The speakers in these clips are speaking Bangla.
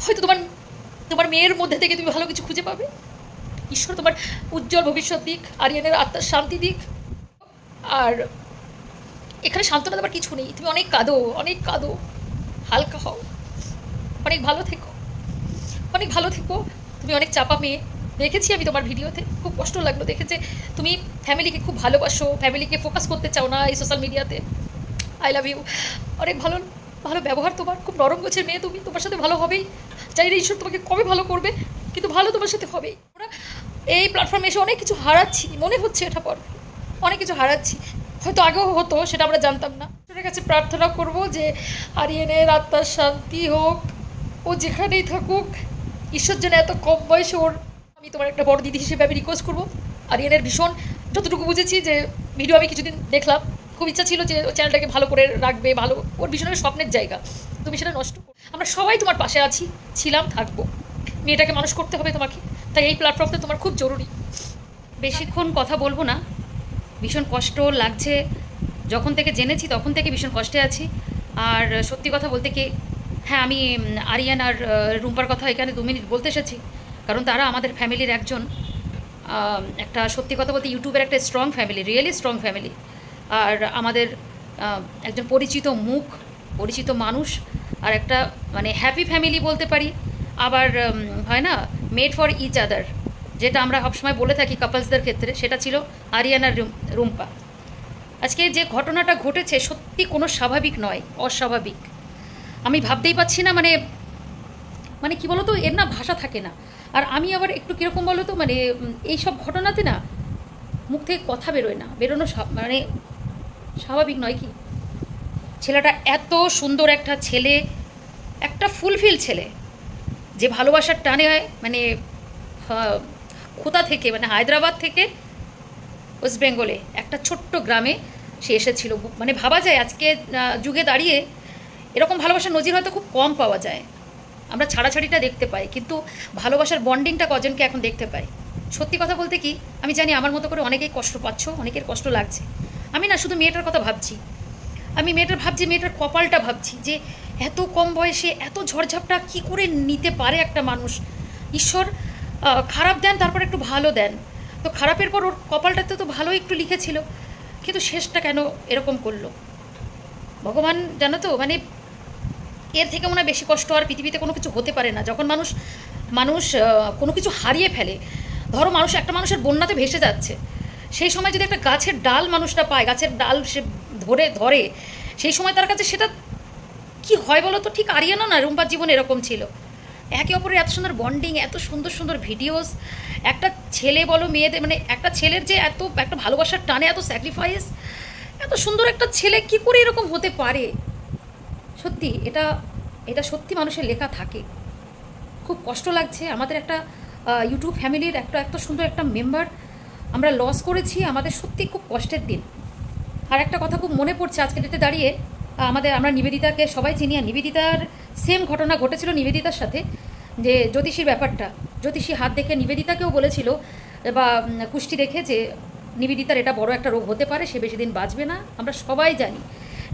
হয়তো তোমার তোমার মেয়ের মধ্যে থেকে তুমি ভালো কিছু খুঁজে পাবে। ঈশ্বর তোমার উজ্জ্বল ভবিষ্যৎ দিক, আরিয়ানের আত্মার শান্তি দিক। আর এখানে সান্ত্বনা দেওয়ার কিছু নেই, তুমি অনেক কাঁদো, অনেক কাঁদো, হালকা হও, অনেক ভালো থেকো, অনেক ভালো থেকো। তুমি অনেক চাপা মেয়ে, দেখেছি আমি তোমার ভিডিওতে, খুব কষ্ট লাগলো দেখেছে। তুমি ফ্যামিলিকে খুব ভালোবাসো, ফ্যামিলিকে ফোকাস করতে চাও না এই সোশ্যাল মিডিয়াতে। I love you. অনেক ভালো ভালো ব্যবহার তোমার, খুব নরম গোছের মেয়ে তুমি, তোমার সাথে ভালো হবেই। চাই না ঈশ্বর তোমাকে কবে ভালো করবে, কিন্তু ভালো তোমার সাথে হবেই। আমরা এই প্ল্যাটফর্মে এসে অনেক কিছু হারাচ্ছি, মনে হচ্ছে এটা পর অনেক কিছু হারাচ্ছি, হয়তো আগেও হতো, সেটা আমরা জানতাম না। ঈশ্বরের কাছে প্রার্থনা করব যে আরিয়ানের আত্মার শান্তি হোক, ও যেখানেই থাকুক, ঈশ্বর যেন এত কম বয়সে ওর, আমি তোমার একটা বড় দিদি হিসেবে আমি রিকোয়েস্ট করবো। আরিয়ানের ভীষণ, যতটুকু বুঝেছি যে ভিডিও আমি কিছুদিন দেখলাম, খুব ইচ্ছা ছিল যে চ্যানেলটাকে ভালো করে রাখবে, ভালো, ওর ভীষণ স্বপ্নের জায়গা, তুমি সেটা নষ্ট করো। আমরা সবাই তোমার পাশে আছি, ছিলাম, থাকবো। মেয়েটাকে মানুষ করতে হবে তোমাকে, তাই এই প্ল্যাটফর্মটা তোমার খুব জরুরি। বেশিক্ষণ কথা বলবো না, ভীষণ কষ্ট লাগছে, যখন থেকে জেনেছি তখন থেকে ভীষণ কষ্টে আছি। আর সত্যি কথা বলতে কি, হ্যাঁ, আমি আরিয়ান আর রুম্পার কথা এখানে 2 মিনিট বলতে এসেছি, কারণ তারা আমাদের ফ্যামিলির একজন, একটা সত্যি কথা বলতে ইউটিউবের একটা strong family, really strong family. আর আমাদের একজন পরিচিত মুখ, পরিচিত মানুষ, আর একটা মানে হ্যাপি ফ্যামিলি বলতে পারি। আবার হয় না, মেড ফর ইচ আদার, যেটা আমরা সবসময় বলে থাকি কাপলসদের ক্ষেত্রে, সেটা ছিল আরিয়ান আর রুম্পা। আজকে যে ঘটনাটা ঘটেছে সত্যি কোনো স্বাভাবিক নয়, অস্বাভাবিক। আমি ভাবতেই পারছি না, মানে মানে কী বলো তো, এর না ভাষা থাকে না। আর আমি আবার একটু কীরকম বলো তো, মানে এই সব ঘটনাতে না মুখ থেকে কথা বেরোয় না, বেরোনো মানে স্বাভাবিক নয় কি। ছেলেটা এত সুন্দর একটা ছেলে, একটা ফুলফিল ছেলে, যে ভালোবাসার টানে মানে কোথা থেকে, মানে হায়দ্রাবাদ থেকে ওয়েস্ট বেঙ্গলে একটা ছোট্ট গ্রামে সে এসেছিল। মানে ভাবা যায় আজকে যুগে দাঁড়িয়ে এরকম ভালোবাসার নজির হয়তো খুব কম পাওয়া যায়। আমরা ছাড়াছাড়িটা দেখতে পাই, কিন্তু ভালোবাসার বন্ডিংটা কজনকে এখন দেখতে পাই। সত্যি কথা বলতে কি, আমি জানি আমার মতো করে অনেকেই কষ্ট পাচ্ছ, অনেকের কষ্ট লাগছে। আমি না শুধু মেয়েটার কথা ভাবছি, আমি মেয়েটার ভাবছি, মেয়েটার কপালটা ভাবছি, যে এত কম বয়সে এত ঝড়ঝাপটা কী করে নিতে পারে একটা মানুষ। ঈশ্বর খারাপ দেন, তারপর একটু ভালো দেন, তো খারাপের পর ওর কপালটাতে তো ভালো একটু লিখেছিল, কিন্তু শেষটা কেন এরকম করলো ভগবান জানো তো। মানে এর থেকে মনে হয় বেশি কষ্ট আর পৃথিবীতে কোনো কিছু হতে পারে না। যখন মানুষ কোনো কিছু হারিয়ে ফেলে, ধরো একটা মানুষের বন্যাতে ভেসে যাচ্ছে, সেই সময় যদি একটা গাছের ডাল মানুষটা পায়, গাছের ডাল সে ধরে সেই সময় তার কাছে সেটা কি হয় বলো তো। ঠিক আরিয়ানা না রুম্পার জীবন এরকম ছিল, একে অপরের এত সুন্দর বন্ডিং, এত সুন্দর সুন্দর ভিডিওস, একটা ছেলে বলো মেয়েদের, মানে একটা ছেলের যে এত একটা ভালোবাসার টানে, এত স্যাক্রিফাইস, এত সুন্দর একটা ছেলে কি করে এরকম হতে পারে। সত্যি এটা সত্যি মানুষের লেখা থাকে। খুব কষ্ট লাগছে, আমাদের একটা ইউটিউব ফ্যামিলির এত সুন্দর একটা মেম্বার আমরা লস করেছি, আমাদের সত্যি খুব কষ্টের দিন। আর একটা কথা খুব মনে পড়ছে আজকে ডেটে দাঁড়িয়ে, আমরা নিবেদিতাকে সবাই চিনি, আর নিবেদিতার সেম ঘটনা ঘটেছিল নিবেদিতার সাথে, যে জ্যোতিষীর ব্যাপারটা। জ্যোতিষী হাত দেখে নিবেদিতাকেও বলেছিল, বা কুষ্টি দেখে, যে নিবেদিতার এটা বড় একটা রোগ হতে পারে, সে বেশি দিন বাঁচবে না, আমরা সবাই জানি।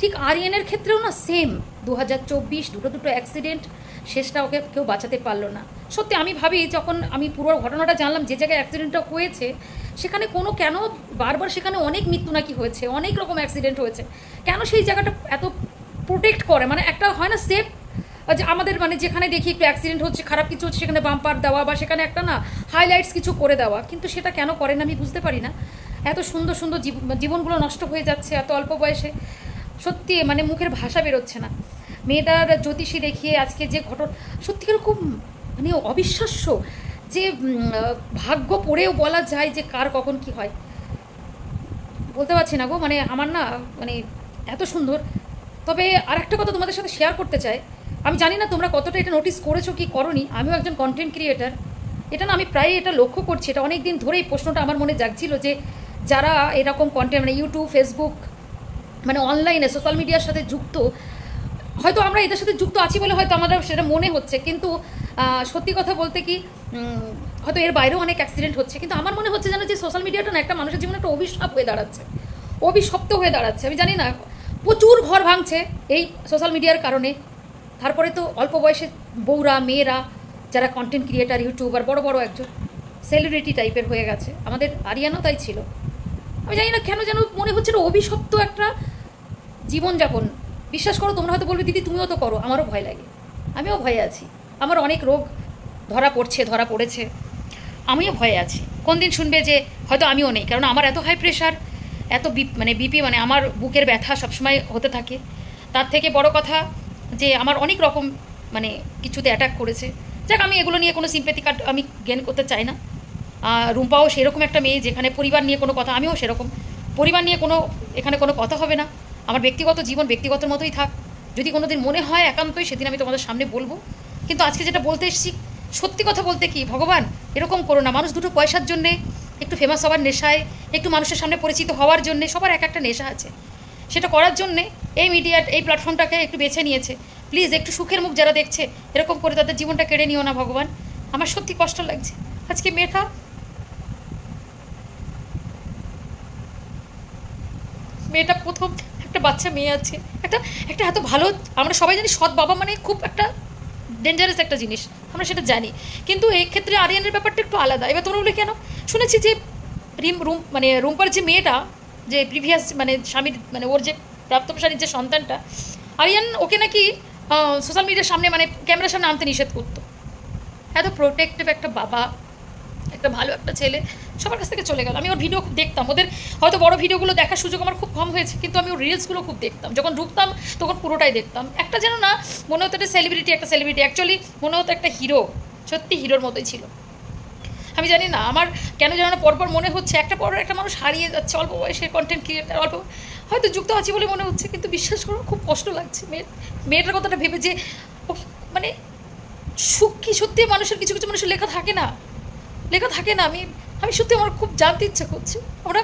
ঠিক আরিয়ানের ক্ষেত্রেও না সেম, 2024 দুটো অ্যাক্সিডেন্ট, শেষটা ওকে কেউ বাঁচাতে পারলো না। সত্যি আমি ভাবি, যখন আমি পুরো ঘটনাটা জানলাম, যে জায়গায় অ্যাক্সিডেন্টটা হয়েছে সেখানে কেন বারবার সেখানে অনেক মৃত্যু নাকি হয়েছে, অনেক রকম অ্যাক্সিডেন্ট হয়েছে, কেন সেই জায়গাটা এত প্রোটেক্ট করে, মানে একটা হয় না সেফ, যে আমাদের মানে যেখানে দেখি একটু অ্যাক্সিডেন্ট হচ্ছে, খারাপ কিছু হচ্ছে, সেখানে বাম্পার দেওয়া, বা সেখানে একটা না হাইলাইটস কিছু করে দেওয়া, কিন্তু সেটা কেন করে না আমি বুঝতে পারি না। এত সুন্দর সুন্দর জীবনগুলো নষ্ট হয়ে যাচ্ছে এত অল্প বয়সে, সত্যি মানে মুখের ভাষা বেরোচ্ছে না। মেয়েটার জ্যোতিষী দেখিয়ে আজকে যে ঘটনা, সত্যিকার খুব মানে অবিশ্বাস্য, যে ভাগ্য পড়েও বলা যায় যে কার কখন কি হয়, বলতে পারছি না গো। মানে আমার না মানে এত সুন্দর। তবে আর একটা কথা তোমাদের সাথে শেয়ার করতে চাই, আমি জানি না তোমরা কতটা এটা নোটিস করেছো কি করোনি, আমিও একজন কন্টেন্ট ক্রিয়েটার, এটা না আমি প্রায় এটা লক্ষ্য করছি, এটা অনেক দিন ধরেই প্রশ্নটা আমার মনে জাগছিল, যে যারা এরকম কন্টেন্ট মানে ইউটিউব, ফেসবুক, মানে অনলাইনে সোশ্যাল মিডিয়ার সাথে যুক্ত, হয়তো আমরা এদের সাথে যুক্ত আছি বলে হয়তো আমাদের সেটা মনে হচ্ছে, কিন্তু সত্যি কথা বলতে কি, হয়তো এর বাইরেও অনেক অ্যাক্সিডেন্ট হচ্ছে, কিন্তু আমার মনে হচ্ছে যেন যে সোশ্যাল মিডিয়াটা না একটা মানুষের জীবনে একটা অভিশাপ হয়ে দাঁড়াচ্ছে, অভিশপ্ত হয়ে দাঁড়াচ্ছে। আমি জানি না, প্রচুর ঘর ভাঙছে এই সোশ্যাল মিডিয়ার কারণে, তারপরে তো অল্প বয়সে বউরা মেয়েরা যারা কন্টেন্ট ক্রিয়েটার ইউটিউবার বড় বড় একজন সেলিব্রিটি টাইপের হয়ে গেছে। আমাদের আরিয়ানও তাই ছিল। আমি জানি না কেন যেন মনে হচ্ছে না অভিশপ্ত একটা জীবনযাপন। বিশ্বাস করো, তোমরা হয়তো বলবে দিদি তুমিও তো করো, আমারও ভয় লাগে, আমিও ভয়ে আছি। আমার অনেক রোগ ধরা পড়েছে, আমিও ভয়ে আছি। কোন দিন শুনবে যে হয়তো আমিও নেই, কারণ আমার এত হাই প্রেশার, এত বিপি, মানে আমার বুকের ব্যথা সবসময় হতে থাকে। তার থেকে বড় কথা যে আমার অনেক রকম মানে কিছুতে অ্যাটাক করেছে। যাক, আমি এগুলো নিয়ে কোনো সিম্প্যাথি কার্ড আমি গেন করতে চাই না। রুম্পাও সেরকম একটা মেয়ে যেখানে পরিবার নিয়ে কোনো কথা, আমিও সেরকম পরিবার নিয়ে এখানে কোনো কথা হবে না। আমার ব্যক্তিগত জীবন ব্যক্তিগতের মতোই থাক। যদি কোনো দিন মনে হয় একান্তই, সেদিন আমি তোমাদের সামনে বলবো। কিন্তু আজকে যেটা বলতে এসেছি, সত্যি কথা বলতে কি, ভগবান এরকম করো না। মানুষ দুটো পয়সার জন্যে, একটু ফেমাস হওয়ার নেশায়, একটু মানুষের সামনে পরিচিত হওয়ার জন্যে, সবার এক একটা নেশা আছে। সেটা করার জন্যে এই এই প্ল্যাটফর্মটাকে একটু বেছে নিয়েছে। প্লিজ একটু সুখের মুখ যারা দেখছে, এরকম করে তাদের জীবনটা কেড়ে নিও না ভগবান। আমার সত্যি কষ্ট লাগছে। আজকে মেয়েটা প্রথম একটা বাচ্চা মেয়ে আছে, একটা এত ভালো, আমরা সবাই জানি সৎ বাবা মানে খুব একটা ডেঞ্জারাস একটা জিনিস, আমরা সেটা জানি। কিন্তু এই ক্ষেত্রে আরিয়ানের ব্যাপারটা একটু আলাদা। এবার তোমরা বলে কেন? শুনেছি যে রুম্পার যে মেয়েটা, যে প্রিভিয়াস মানে স্বামীর মানে ওর যে প্রাপ্তবয়স্ক যে সন্তানটা, আরিয়ান ওকে নাকি সোশ্যাল মিডিয়ার সামনে মানে ক্যামেরার সামনে আনতে নিষেধ করতো। এত প্রোটেক্টিভ একটা বাবা, একটা ভালো একটা ছেলে সবার কাছ থেকে চলে গেল। আমি ওর ভিডিও খুব দেখতাম, ওদের হয়তো বড় ভিডিওগুলো দেখার সুযোগ আমার খুব কম হয়েছে, কিন্তু আমি ওর রিলসগুলো খুব দেখতাম। যখন ঢুকতাম তখন পুরোটাই দেখতাম। একটা যেন না মনে হতো একটা সেলিব্রিটি, অ্যাকচুয়ালি মনে হতো একটা হিরো, সত্যি হিরোর মতোই ছিল। আমি জানি না আমার কেন যেন না পরপর মনে হচ্ছে একটা পর একটা মানুষ হারিয়ে যাচ্ছে, অল্প বয়সের কন্টেন্ট ক্রিয়েটার, হয়তো যুক্ত আছি বলে মনে হচ্ছে, কিন্তু বিশ্বাস করো খুব কষ্ট লাগছে মেয়েটার কথাটা ভেবে। যে মানে সুখ কি সত্যি মানুষের, কিছু কিছু মানুষের লেখা থাকে না। আমি সত্যি আমার খুব জানতে ইচ্ছা করছে। আমরা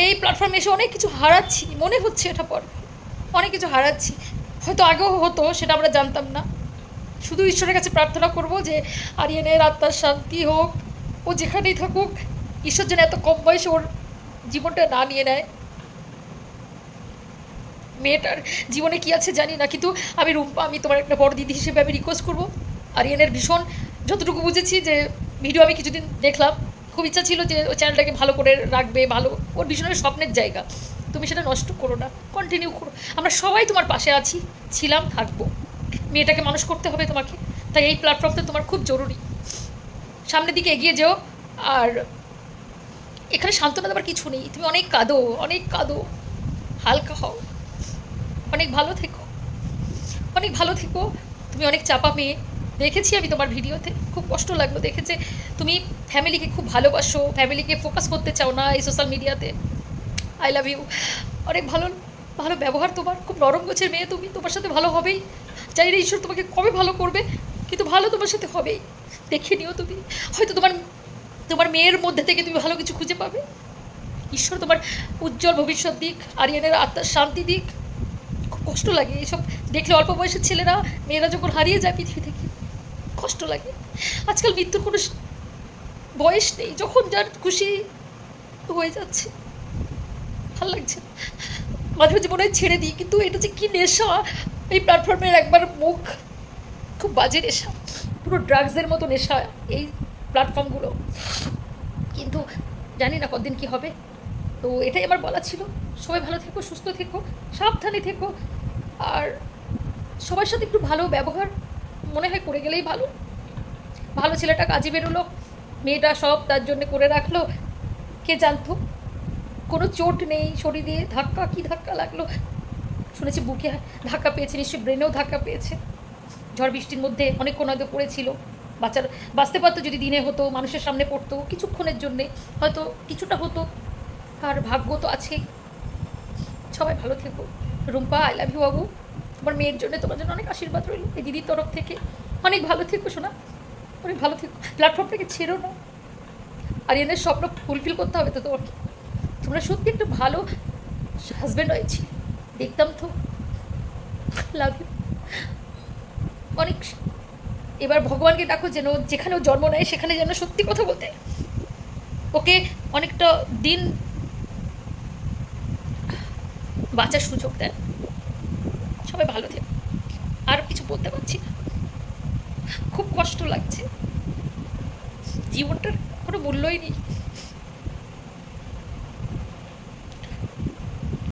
এই প্ল্যাটফর্মে এসে অনেক কিছু হারাচ্ছি, মনে হচ্ছে এটা পর অনেক কিছু হারাচ্ছি। হয়তো আগেও হতো, সেটা আমরা জানতাম না। শুধু ঈশ্বরের কাছে প্রার্থনা করব যে আরিয়ানের আত্মার শান্তি হোক, ও যেখানেই থাকুক, ঈশ্বর যেন এত কম বয়সে ওর জীবনটা না নিয়ে নেয়। মেয়েটার জীবনে কি আছে জানি না, কিন্তু আমি তোমার একটা বড় দিদি হিসেবে আমি রিকোয়েস্ট করবো, আরিয়ানের ভীষণ যতটুকু বুঝেছি যে ভিডিও আমি কিছুদিন দেখলাম, খুব ইচ্ছা ছিল যে ওই চ্যানেলটাকে ভালো করে রাখবে, ভালো, ওর ভীষণের স্বপ্নের জায়গা, তুমি সেটা নষ্ট করো না, কন্টিনিউ করো। আমরা সবাই তোমার পাশে আছি, ছিলাম, থাকবো। মেয়েটাকে মানুষ করতে হবে তোমাকে, তাই এই প্ল্যাটফর্মটা তোমার খুব জরুরি। সামনের দিকে এগিয়ে যেও। আর এখানে সান্ত্বনা দেওয়ার কিছু নেই, তুমি অনেক কাঁদো, হালকা হও, অনেক ভালো থেকো। তুমি অনেক চাপা মেয়ে, দেখেছি আমি তোমার ভিডিওতে, খুব কষ্ট লাগলো দেখেছে। তুমি ফ্যামিলিকে খুব ভালোবাসো, ফ্যামিলিকে ফোকাস করতে চাও না এই সোশ্যাল মিডিয়াতে। I love you. অনেক ভালো ব্যবহার তোমার, খুব নরম গোছের মেয়ে তুমি, তোমার সাথে ভালো হবেই। জানি না ঈশ্বর তোমাকে কবে ভালো করবে, কিন্তু ভালো তোমার সাথে হবেই, দেখে নিও তুমি। হয়তো তোমার মেয়ের মধ্যে থেকে তুমি ভালো কিছু খুঁজে পাবে। ঈশ্বর তোমার উজ্জ্বল ভবিষ্যৎ দিক, আরিয়ানের আত্মার শান্তি দিক। খুব কষ্ট লাগে এইসব দেখলে, অল্প বয়সের ছেলেরা মেয়েরা যখন হারিয়ে যায় পৃথিবী থেকে, কষ্ট লাগে। আজকাল মৃত্যুর কোনো বয়স নেই, যখন যার খুশি হয়ে যাচ্ছে, ভাল লাগছে। মাঝে মাঝে মনে হয় ছেড়ে দিই, কিন্তু এটা যে কী নেশা, এই প্ল্যাটফর্মের একবার মুখ, খুব বাজে নেশা, পুরো ড্রাগসের মতো নেশা এই প্ল্যাটফর্মগুলো। কিন্তু জানি না কতদিন কী হবে। তো এটাই আমার বলা ছিল। সবাই ভালো থেকো, সুস্থ থেকো, সাবধানে থেকো। আর সবার সাথে একটু ভালো ব্যবহার মনে হয় করে গেলেই ভালো ছেলেটা কাজে বেরোলো, মেয়েটা সব তার জন্য করে রাখলো। কে জানতো কোনো চোট নেই শরীরে, ধাক্কা লাগলো শুনেছি, বুকে ধাক্কা পেয়েছে, নিশ্চয়ই ব্রেনেও ধাক্কা পেয়েছে। ঝড় বৃষ্টির মধ্যে অনেকক্ষণ হয়তো পড়েছিল। বাঁচতে পারতো যদি দিনে হতো, মানুষের সামনে পড়তো, কিছুক্ষণের জন্যে হয়তো কিছুটা হতো। আর ভাগ্য তো আছেই। সবাই ভালো থেকো। রুম্পা, আই লাভ ইউ বাবু। তোমার মেয়ের জন্য, তোমার জন্য অনেক আশীর্বাদ রইল এই দিদির তরফ থেকে। অনেক ভালো থেকো শোনা, অনেক ভালো থেকো। প্ল্যাটফর্মটাকে ছেড়ো না। আরিয়ানের স্বপ্ন ফুলফিল করতে হবে তো তোমাকে। তোমরা সত্যি একটা ভালো হাজব্যান্ড হয়েছি, দেখতাম তো। লাভ ইউ অনেক। এবার ভগবানকে ডাকো যেন যেখানে ও জন্ম নেয় সেখানে যেন সত্যি কথা বলতে ওকে অনেকটা দিন বাঁচার সুযোগ দেন। সবাই ভালো থেকো। আর কিছু কিছু বলতে পারছি না, খুব কষ্ট লাগছে, জীবনটার কোনো মূল্যই নেই।